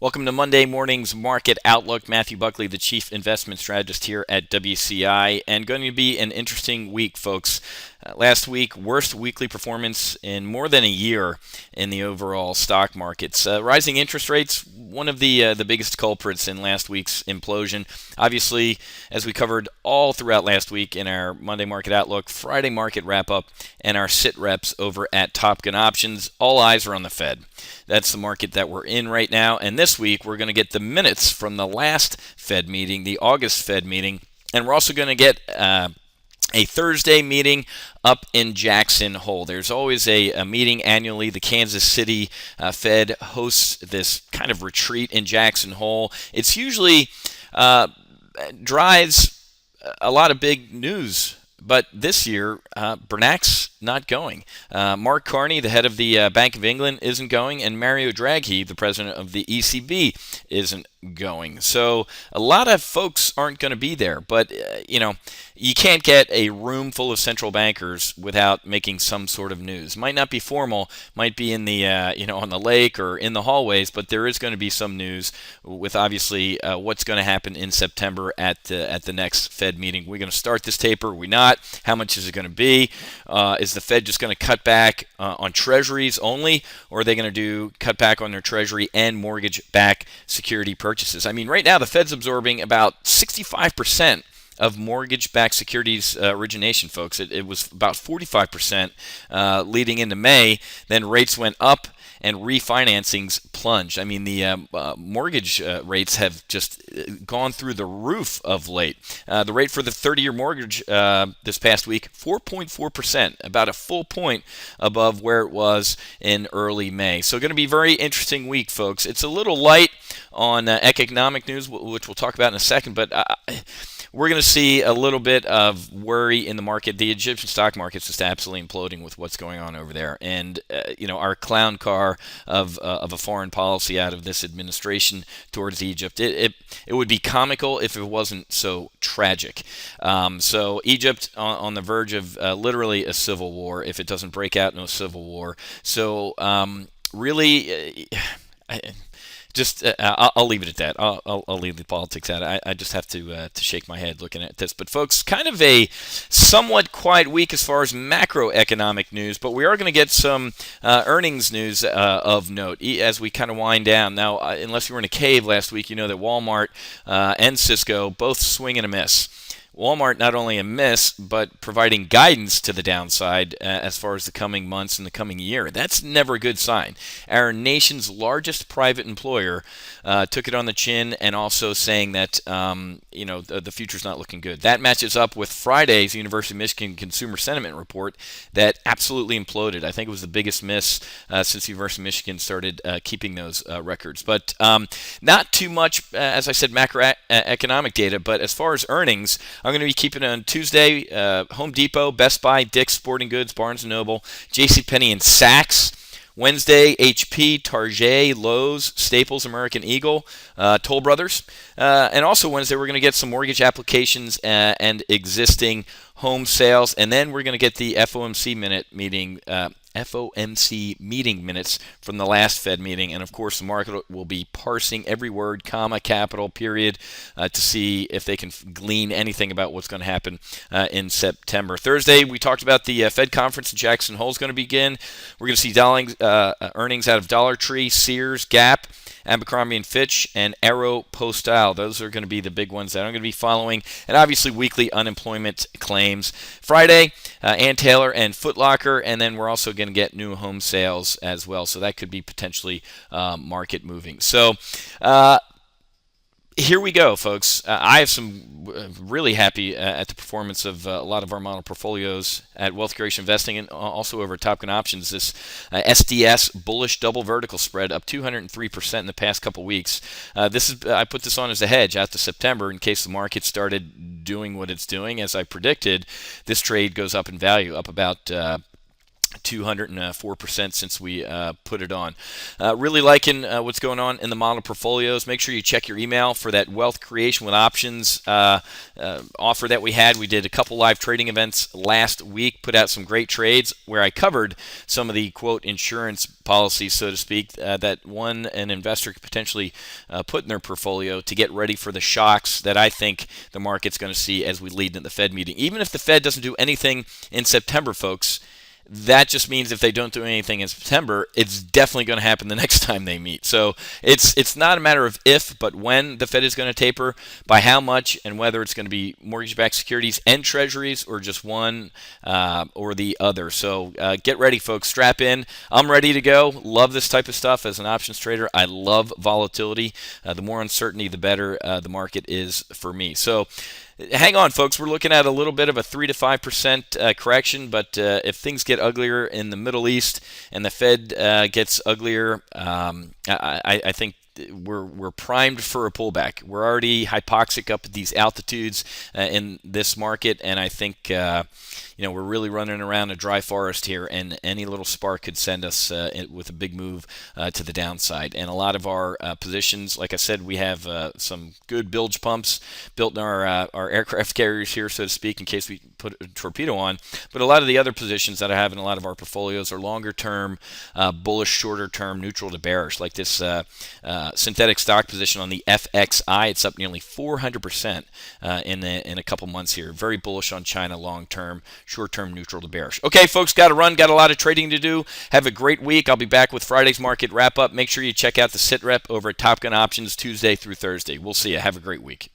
Welcome to Monday morning's Market Outlook. Matthew Buckley, the Chief Investment Strategist here at WCI, and going to be an interesting week, folks. Last week, worst weekly performance in more than a year in the overall stock markets. Rising interest rates, one of the biggest culprits in last week's implosion. Obviously, as we covered all throughout last week in our Monday Market Outlook, Friday Market Wrap-Up, and our sit reps over at Top Gun Options, all eyes are on the Fed. That's the market that we're in right now, and this week we're going to get the minutes from the last Fed meeting, the August Fed meeting, and we're also going to get a Thursday meeting up in Jackson Hole. There's always a meeting annually. The Kansas City Fed hosts this kind of retreat in Jackson Hole. It's usually drives a lot of big news. But this year, Bernanke's not going. Mark Carney, the head of the Bank of England, isn't going, and Mario Draghi, the president of the ECB, isn't going. So a lot of folks aren't going to be there. But, you can't get a room full of central bankers without making some sort of news. Might not be formal, might be in the, on the lake or in the hallways, but there is going to be some news with obviously what's going to happen in September at the next Fed meeting. We're going to start this taper. Are we not? How much is it going to be? Is the Fed just going to cut back on treasuries only, or are they going to cut back on their treasury and mortgage-backed security purchases? I mean, right now the Fed's absorbing about 65% of mortgage-backed securities origination, folks. It was about 45% leading into May. Then rates went up and refinancings plunged. I mean, the mortgage rates have just gone through the roof of late. The rate for the 30-year mortgage this past week, 4.4%, about a full point above where it was in early May. So going to be a very interesting week, folks. It's a little light on economic news, which we'll talk about in a second, but we're going to see a little bit of worry in the market. The Egyptian stock market is just absolutely imploding with what's going on over there. And, our clown car of a foreign policy out of this administration towards Egypt, it would be comical if it wasn't so tragic. So Egypt on the verge of literally a civil war if it doesn't break out in a civil war. So really... I'll leave it at that. I'll leave the politics out. I just have to shake my head looking at this. But folks, kind of a somewhat quiet week as far as macroeconomic news, but we are going to get some earnings news of note as we kind of wind down. Now, unless you were in a cave last week, you know that Walmart and Cisco both swing and a miss. Walmart not only a miss, but providing guidance to the downside as far as the coming months and the coming year. That's never a good sign. Our nation's largest private employer took it on the chin and also saying that the future's not looking good. That matches up with Friday's University of Michigan Consumer Sentiment Report that absolutely imploded. I think it was the biggest miss since the University of Michigan started keeping those records. But not too much, as I said, macroeconomic data. But as far as earnings, I'm going to be keeping it on Tuesday. Home Depot, Best Buy, Dick's Sporting Goods, Barnes & Noble, JCPenney, and Saks. Wednesday, HP, Target, Lowe's, Staples, American Eagle, Toll Brothers. And also Wednesday, we're going to get some mortgage applications and existing home sales. And then we're going to get the FOMC meeting minutes from the last Fed meeting. And of course, the market will be parsing every word, comma, capital, period, to see if they can glean anything about what's going to happen in September. Thursday, we talked about the Fed conference in Jackson Hole is going to begin. We're going to see earnings out of Dollar Tree, Sears, Gap, Abercrombie & Fitch, and Aeropostale. Those are going to be the big ones that I'm going to be following. And obviously, weekly unemployment claims. Friday, Ann Taylor and Foot Locker. And then we're also going to get new home sales as well. So that could be potentially market moving. So here we go, folks. I have some really happy at the performance of a lot of our model portfolios at Wealth Creation Investing and also over at Top Gun Options. This SDS bullish double vertical spread up 203% in the past couple weeks. I put this on as a hedge out to September in case the market started doing what it's doing. As I predicted, this trade goes up in value, up about 204% since we put it on. Really liking what's going on in the model portfolios. Make sure you check your email for that wealth creation with options offer that we had. We did a couple live trading events last week, put out some great trades where I covered some of the, quote, insurance policies, so to speak, that an investor could potentially put in their portfolio to get ready for the shocks that I think the market's going to see as we lead into the Fed meeting. Even if the Fed doesn't do anything in September, folks, that just means if they don't do anything in September, it's definitely going to happen the next time they meet. So it's not a matter of if, but when the Fed is going to taper, by how much, and whether it's going to be mortgage-backed securities and treasuries or just one or the other. So get ready, folks. Strap in. I'm ready to go. Love this type of stuff as an options trader. I love volatility. The more uncertainty, the better the market is for me. So hang on, folks. We're looking at a little bit of a 3 to 5% correction, but if things get uglier in the Middle East and the Fed gets uglier, I think we're primed for a pullback. We're already hypoxic up at these altitudes in this market, and I think we're really running around a dry forest here, and any little spark could send us with a big move to the downside. And a lot of our positions, like I said, we have some good bilge pumps built in our aircraft carriers here, so to speak, in case we put a torpedo on. But a lot of the other positions that I have in a lot of our portfolios are longer term, bullish, shorter term, neutral to bearish, like this synthetic stock position on the FXI. It's up nearly 400% in a couple months here. Very bullish on China long term, short term, neutral to bearish. Okay, folks, got to run. Got a lot of trading to do. Have a great week. I'll be back with Friday's market wrap up. Make sure you check out the sit rep over at Top Gun Options Tuesday through Thursday. We'll see you. Have a great week.